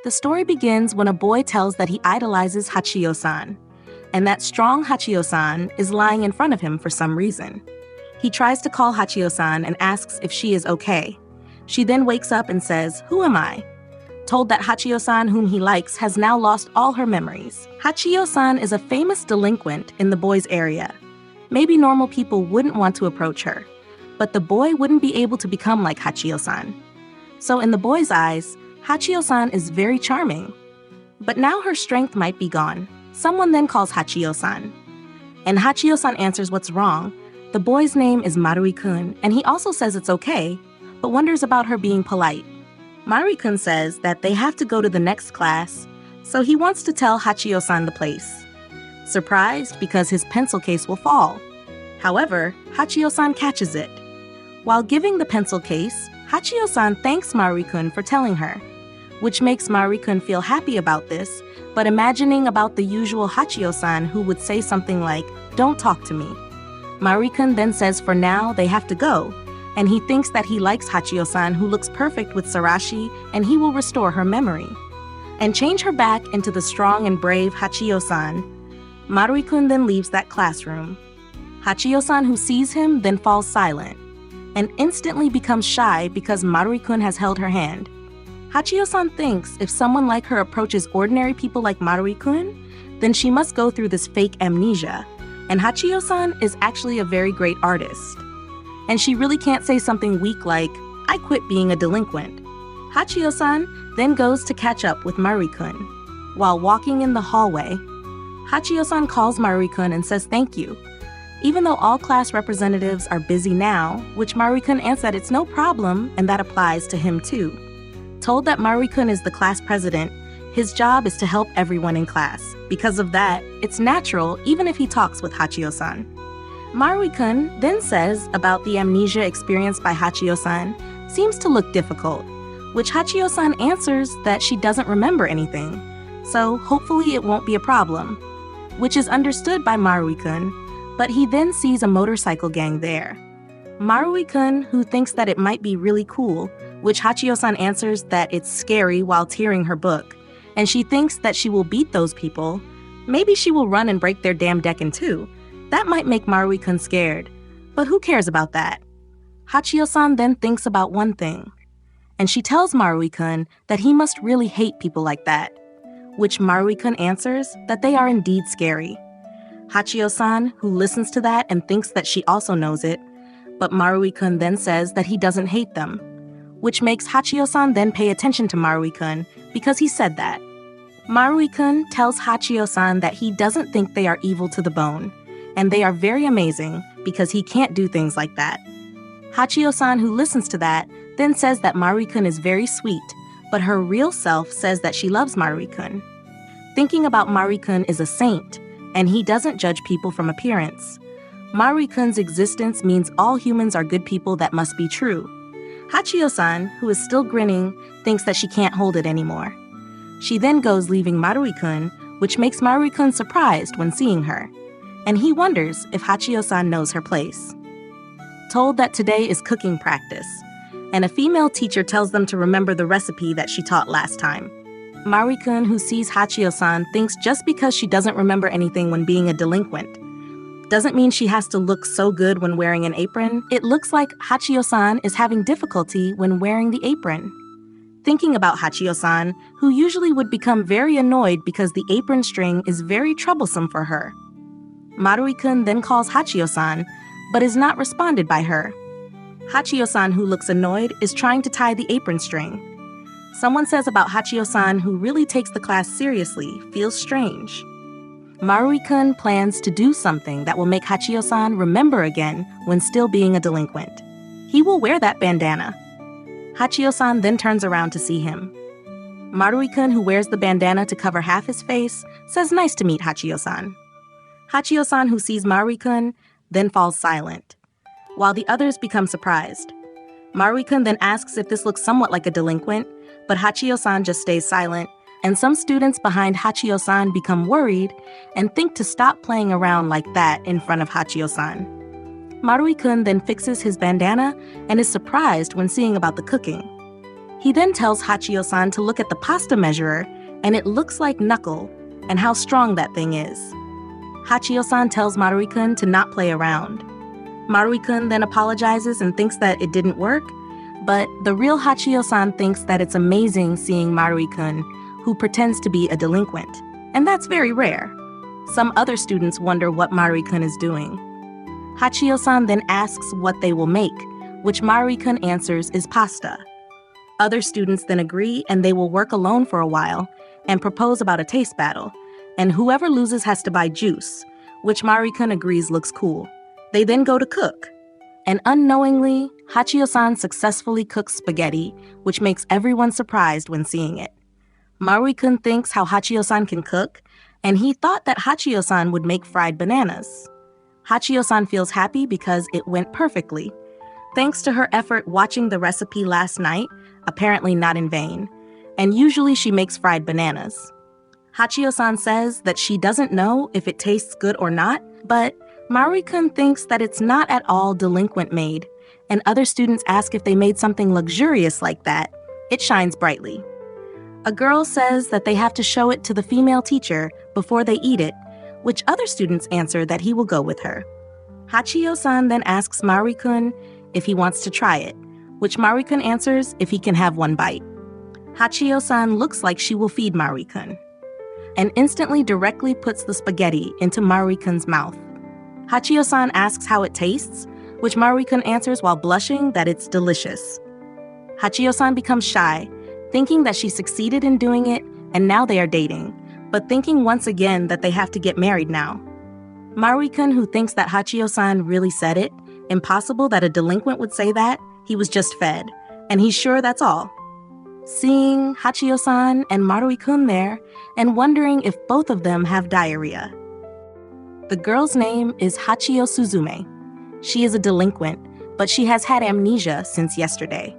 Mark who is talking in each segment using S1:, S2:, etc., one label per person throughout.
S1: The story begins when a boy tells that he idolizes Hachiyo-san, and that strong Hachiyo-san is lying in front of him for some reason. He tries to call Hachiyo-san and asks if she is okay. She then wakes up and says, "Who am I?" Told that Hachiyo-san, whom he likes, has now lost all her memories. Hachiyo-san is a famous delinquent in the boy's area. Maybe normal people wouldn't want to approach her, but the boy wouldn't be able to become like Hachiyo-san. So in the boy's eyes, Hachiyo-san is very charming. But now her strength might be gone. Someone then calls Hachiyo-san. And Hachiyo-san answers what's wrong. The boy's name is Marui-kun, and he also says it's okay, but wonders about her being polite. Marui-kun says that they have to go to the next class, so he wants to tell Hachiyo-san the place. Surprised because his pencil case will fall. However, Hachiyo-san catches it. While giving the pencil case, Hachiyo-san thanks Marui-kun for telling her, which makes Marui-kun feel happy about this, but imagining about the usual Hachiyo-san who would say something like, "Don't talk to me." Marui-kun then says for now they have to go, and he thinks that he likes Hachiyo-san, who looks perfect with Sarashi, and he will restore her memory and change her back into the strong and brave Hachiyo-san. Marui-kun then leaves that classroom. Hachiyo-san, who sees him, then falls silent and instantly becomes shy because Marui-kun has held her hand. Hachiyo-san thinks if someone like her approaches ordinary people like Marui-kun, then she must go through this fake amnesia, and Hachiyo-san is actually a very great artist. And she really can't say something weak like, "I quit being a delinquent." Hachiyo-san then goes to catch up with Marui-kun. While walking in the hallway, Hachiyo-san calls Marui-kun and says thank you. Even though all class representatives are busy now, which Marui-kun answers that it's no problem and that applies to him too. Told that Marui-kun is the class president, his job is to help everyone in class. Because of that, it's natural even if he talks with Hachiyo-san. Marui-kun then says about the amnesia experienced by Hachiyo-san seems to look difficult, which Hachiyo-san answers that she doesn't remember anything, so hopefully it won't be a problem, which is understood by Marui-kun, but he then sees a motorcycle gang there. Marui-kun, who thinks that it might be really cool, which Hachiyo-san answers that it's scary while tearing her book, and she thinks that she will beat those people. Maybe she will run and break their damn deck in two. That might make Marui-kun scared, but who cares about that? Hachiyo-san then thinks about one thing, and she tells Marui-kun that he must really hate people like that, which Marui-kun answers that they are indeed scary. Hachiyo-san, who listens to that and thinks that she also knows it, but Marui-kun then says that he doesn't hate them, which makes Hachiyo-san then pay attention to Marui-kun because he said that. Marui-kun tells Hachiyo-san that he doesn't think they are evil to the bone, and they are very amazing because he can't do things like that. Hachiyo-san, who listens to that, then says that Marui-kun is very sweet, but her real self says that she loves Marui-kun. Thinking about Marui-kun is a saint, and he doesn't judge people from appearance. Marui-kun's existence means all humans are good people that must be true. Hachiyo-san, who is still grinning, thinks that she can't hold it anymore. She then goes leaving Marui-kun, which makes Marui-kun surprised when seeing her, and he wonders if Hachiyo-san knows her place. Told that today is cooking practice, and a female teacher tells them to remember the recipe that she taught last time. Marui-kun, who sees Hachiyo-san, thinks just because she doesn't remember anything when being a delinquent doesn't mean she has to look so good when wearing an apron. It looks like Hachiyo-san is having difficulty when wearing the apron. Thinking about Hachiyo-san, who usually would become very annoyed because the apron string is very troublesome for her. Marui-kun then calls Hachiyo-san, but is not responded by her. Hachiyo-san, who looks annoyed, is trying to tie the apron string. Someone says about Hachiyo-san, who really takes the class seriously, feels strange. Marui-kun plans to do something that will make Hachiyo-san remember again when still being a delinquent. He will wear that bandana. Hachiyo-san then turns around to see him. Marui-kun, who wears the bandana to cover half his face, says nice to meet Hachiyo-san. Hachiyo-san, who sees Marui-kun, then falls silent, while the others become surprised. Marui-kun then asks if this looks somewhat like a delinquent, but Hachiyo-san just stays silent, and some students behind Hachiyo-san become worried and think to stop playing around like that in front of Hachiyo-san. Marui-kun then fixes his bandana and is surprised when seeing about the cooking. He then tells Hachiyo-san to look at the pasta measurer, and it looks like knuckle, and how strong that thing is. Hachiyo-san tells Marui-kun to not play around. Marui-kun then apologizes and thinks that it didn't work, but the real Hachiyo-san thinks that it's amazing seeing Marui-kun, who pretends to be a delinquent, and that's very rare. Some other students wonder what Marui-kun is doing. Hachiyo-san then asks what they will make, which Marui-kun answers is pasta. Other students then agree and they will work alone for a while and propose about a taste battle, and whoever loses has to buy juice, which Marui-kun agrees looks cool. They then go to cook. And unknowingly, Hachiyo-san successfully cooks spaghetti, which makes everyone surprised when seeing it. Marui-kun thinks how Hachiyo-san can cook, and he thought that Hachiyo-san would make fried bananas. Hachiyo-san feels happy because it went perfectly. Thanks to her effort watching the recipe last night, apparently not in vain, and usually she makes fried bananas. Hachiyo-san says that she doesn't know if it tastes good or not, but Marui-kun thinks that it's not at all delinquent made, and other students ask if they made something luxurious like that. It shines brightly. A girl says that they have to show it to the female teacher before they eat it, which other students answer that he will go with her. Hachiyo-san then asks Marui-kun if he wants to try it, which Marui-kun answers if he can have one bite. Hachiyo-san looks like she will feed Marui-kun, and instantly directly puts the spaghetti into Marui-kun's mouth. Hachiyo-san asks how it tastes, which Marui-kun answers while blushing that it's delicious. Hachiyo-san becomes shy, thinking that she succeeded in doing it and now they are dating, but thinking once again that they have to get married now. Marui-kun, who thinks that Hachiyo-san really said it, impossible that a delinquent would say that, he was just fed, and he's sure that's all. Seeing Hachiyo-san and Marui-kun there, and wondering if both of them have diarrhea. The girl's name is Hachiyo Suzume. She is a delinquent, but she has had amnesia since yesterday.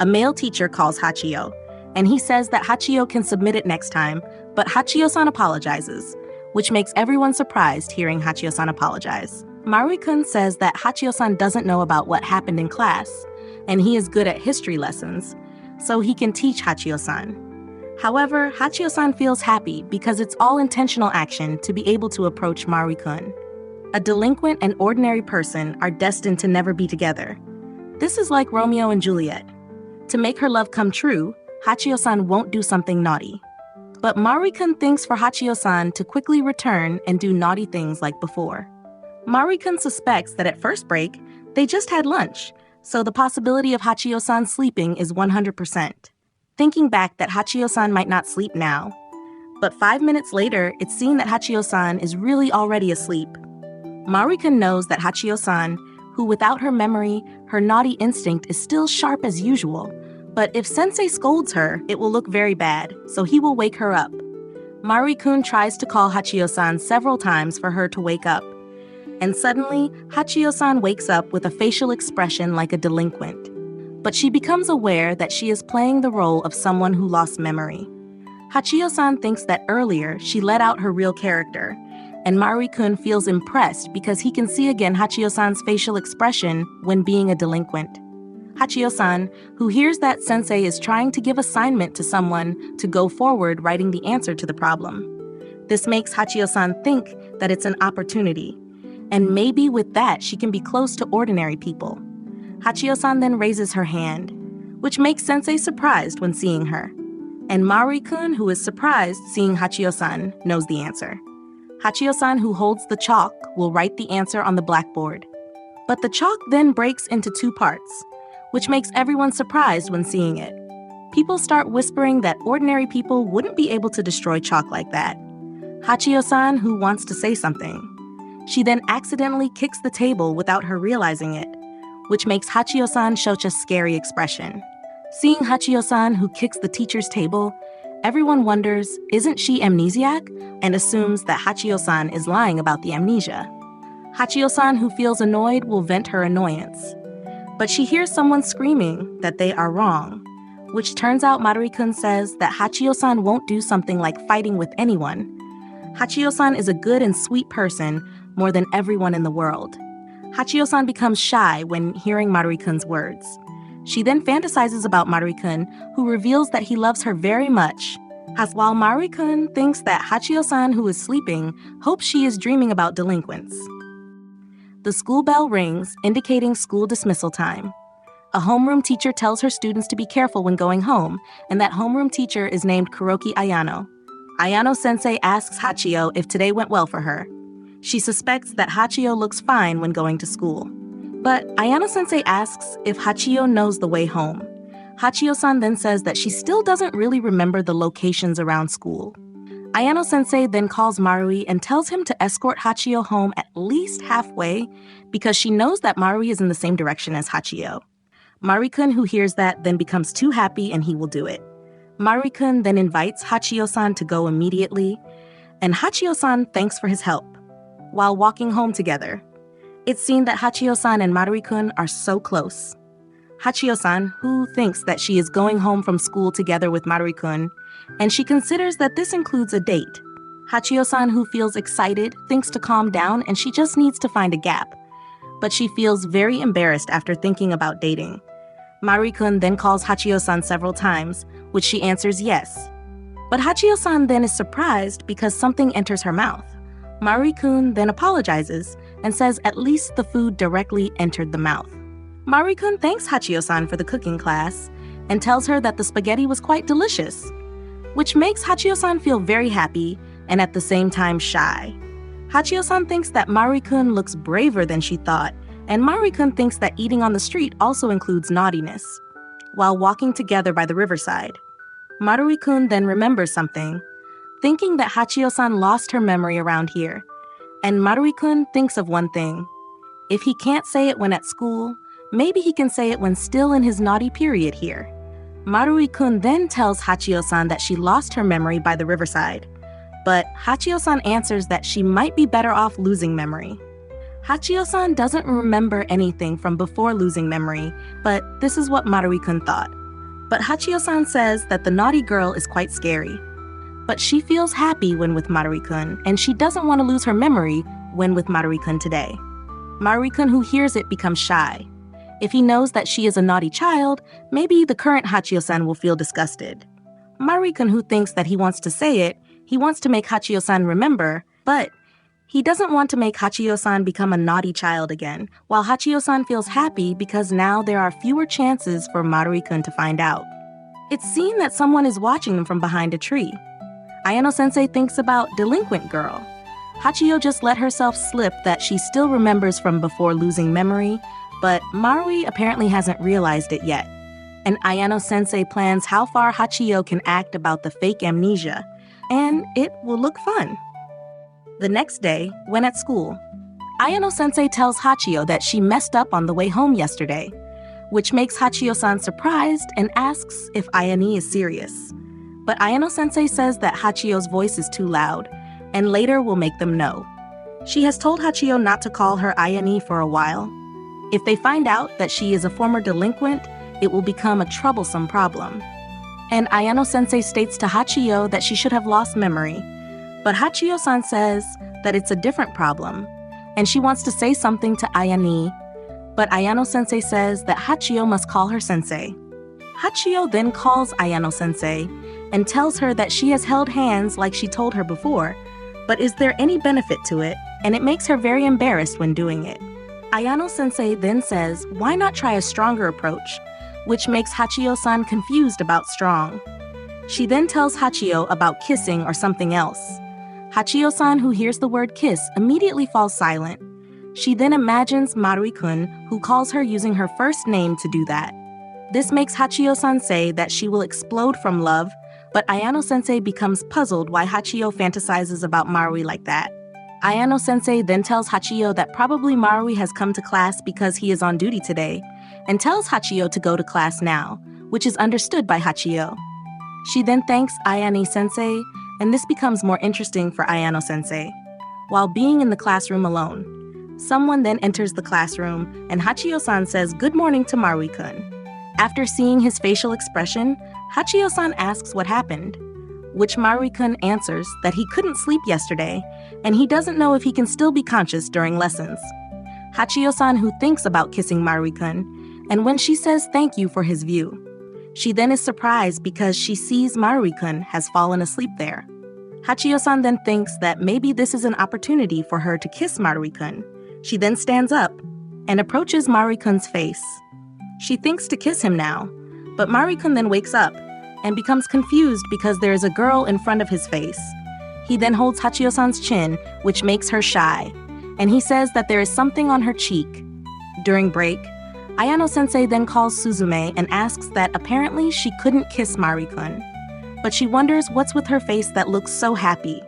S1: A male teacher calls Hachiyo, and he says that Hachiyo can submit it next time, but Hachiyo-san apologizes, which makes everyone surprised hearing Hachiyo-san apologize. Marui-kun says that Hachiyo-san doesn't know about what happened in class, and he is good at history lessons, so he can teach Hachiyo-san. However, Hachiyo-san feels happy because it's all intentional action to be able to approach Marui-kun. A delinquent and ordinary person are destined to never be together. This is like Romeo and Juliet. To make her love come true, Hachiyo-san won't do something naughty. But Marui-kun thinks for Hachiyo-san to quickly return and do naughty things like before. Marui-kun suspects that at first break, they just had lunch, so the possibility of Hachiyo-san sleeping is 100%. Thinking back that Hachiyo-san might not sleep now. But 5 minutes later, it's seen that Hachiyo-san is really already asleep. Marui-kun knows that Hachiyo-san, who without her memory, her naughty instinct is still sharp as usual, but if sensei scolds her, it will look very bad, so he will wake her up. Marui-kun tries to call Hachiyo-san several times for her to wake up. And suddenly, Hachiyo-san wakes up with a facial expression like a delinquent. But she becomes aware that she is playing the role of someone who lost memory. Hachiyo-san thinks that earlier she let out her real character, and Marui-kun feels impressed because he can see again Hachiyo-san's facial expression when being a delinquent. Hachiyo-san, who hears that sensei is trying to give assignment to someone to go forward writing the answer to the problem. This makes Hachiyo-san think that it's an opportunity, and maybe with that she can be close to ordinary people. Hachiyo-san then raises her hand, which makes sensei surprised when seeing her. And Marui-kun, who is surprised seeing Hachiyo-san, knows the answer. Hachiyo-san, who holds the chalk, will write the answer on the blackboard. But the chalk then breaks into 2 parts, which makes everyone surprised when seeing it. People start whispering that ordinary people wouldn't be able to destroy chalk like that. Hachiyo-san, who wants to say something. She then accidentally kicks the table without her realizing it, which makes Hachiyo-san show a scary expression. Seeing Hachiyo-san, who kicks the teacher's table, everyone wonders, isn't she amnesiac? And assumes that Hachiyo-san is lying about the amnesia. Hachiyo-san, who feels annoyed, will vent her annoyance. But she hears someone screaming that they are wrong, which turns out Marui-kun says that Hachiyo-san won't do something like fighting with anyone. Hachiyo-san is a good and sweet person more than everyone in the world. Hachiyo-san becomes shy when hearing Marui-kun's words. She then fantasizes about Marui-kun, who reveals that he loves her very much. While Marui-kun thinks that Hachiyo-san, who is sleeping, hopes she is dreaming about delinquents. The school bell rings, indicating school dismissal time. A homeroom teacher tells her students to be careful when going home, and that homeroom teacher is named Kuroki Ayano. Ayano-sensei asks Hachiyo if today went well for her. She suspects that Hachiyo looks fine when going to school. But Ayano-sensei asks if Hachiyo knows the way home. Hachiyo-san then says that she still doesn't really remember the locations around school. Ayano-sensei then calls Marui and tells him to escort Hachiyo home at least halfway because she knows that Marui is in the same direction as Hachiyo. Marui-kun, who hears that, then becomes too happy and he will do it. Marui-kun then invites Hachiyo-san to go immediately, and Hachiyo-san thanks for his help. While walking home together, it's seen that Hachiyo-san and Marui-kun are so close. Hachiyo-san, who thinks that she is going home from school together with Marui-kun, and she considers that this includes a date. Hachiyo-san, who feels excited, thinks to calm down and she just needs to find a gap. But she feels very embarrassed after thinking about dating. Marui-kun then calls Hachiyo-san several times, which she answers yes. But Hachiyo-san then is surprised because something enters her mouth. Marui-kun then apologizes and says at least the food directly entered the mouth. Marui-kun thanks Hachiyo-san for the cooking class and tells her that the spaghetti was quite delicious, which makes Hachiyo-san feel very happy and at the same time shy. Hachiyo-san thinks that Marui-kun looks braver than she thought, and Marui-kun thinks that eating on the street also includes naughtiness. While walking together by the riverside, Marui-kun then remembers something, thinking that Hachiyo-san lost her memory around here. And Marui-kun thinks of one thing. If he can't say it when at school, maybe he can say it when still in his naughty period here. Marui-kun then tells Hachiyo-san that she lost her memory by the riverside. But Hachiyo-san answers that she might be better off losing memory. Hachiyo-san doesn't remember anything from before losing memory, but this is what Marui-kun thought. But Hachiyo-san says that the naughty girl is quite scary. But she feels happy when with Marui-kun, and she doesn't want to lose her memory when with Marui-kun today. Marui-kun, who hears it, becomes shy. If he knows that she is a naughty child, maybe the current Hachiyo-san will feel disgusted. Marui-kun, who thinks that he wants to say it, he wants to make Hachiyo-san remember, but he doesn't want to make Hachiyo-san become a naughty child again, while Hachiyo-san feels happy because now there are fewer chances for Marui-kun to find out. It's seen that someone is watching them from behind a tree. Ayano-sensei thinks about Delinquent girl. Hachiyo just let herself slip that she still remembers from before losing memory, but Marui apparently hasn't realized it yet. And Ayano-sensei plans how far Hachiyo can act about the fake amnesia, and it will look fun. The next day, when at school, Ayano-sensei tells Hachiyo that she messed up on the way home yesterday, which makes Hachiyo-san surprised and asks if Ayane is serious. But Ayano-sensei says that Hachiyo's voice is too loud, and later will make them know. She has told Hachiyo not to call her Ayane for a while. If they find out that she is a former delinquent, it will become a troublesome problem. And Ayano-sensei states to Hachiyo that she should have lost memory. But Hachiyo-san says that it's a different problem, and she wants to say something to Ayane, but Ayano-sensei says that Hachiyo must call her sensei. Hachiyo then calls Ayano-sensei and tells her that she has held hands like she told her before, but is there any benefit to it? And it makes her very embarrassed when doing it. Ayano-sensei then says, why not try a stronger approach, which makes Hachiyo-san confused about strong. She then tells Hachiyo about kissing or something else. Hachiyo-san, who hears the word kiss, immediately falls silent. She then imagines Marui-kun, who calls her using her first name to do that. This makes Hachiyo-san say that she will explode from love, but Ayano-sensei becomes puzzled why Hachiyo fantasizes about Marui like that. Ayano-sensei then tells Hachiyo that probably Marui has come to class because he is on duty today, and tells Hachiyo to go to class now, which is understood by Hachiyo. She then thanks Ayane-sensei, and this becomes more interesting for Ayano-sensei. While being in the classroom alone, someone then enters the classroom, and Hachiyo-san says good morning to Marui-kun. After seeing his facial expression, Hachiyo-san asks what happened, which Marui-kun answers that he couldn't sleep yesterday, and he doesn't know if he can still be conscious during lessons. Hachiyo-san, who thinks about kissing Marui-kun, and when she says thank you for his view, she then is surprised because she sees Marui-kun has fallen asleep there. Hachiyo-san then thinks that maybe this is an opportunity for her to kiss Marui-kun. She then stands up and approaches Marui-kun's face. She thinks to kiss him now, but Marui-kun then wakes up and becomes confused because there is a girl in front of his face. He then holds Hachiyo-san's chin, which makes her shy, and he says that there is something on her cheek. During break, Ayano-sensei then calls Suzume and asks that apparently she couldn't kiss Marui-kun, but she wonders what's with her face that looks so happy.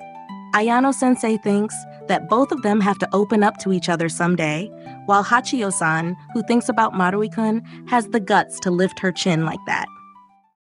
S1: Ayano-sensei thinks that both of them have to open up to each other someday, while Hachiyo-san, who thinks about Marui-kun, has the guts to lift her chin like that.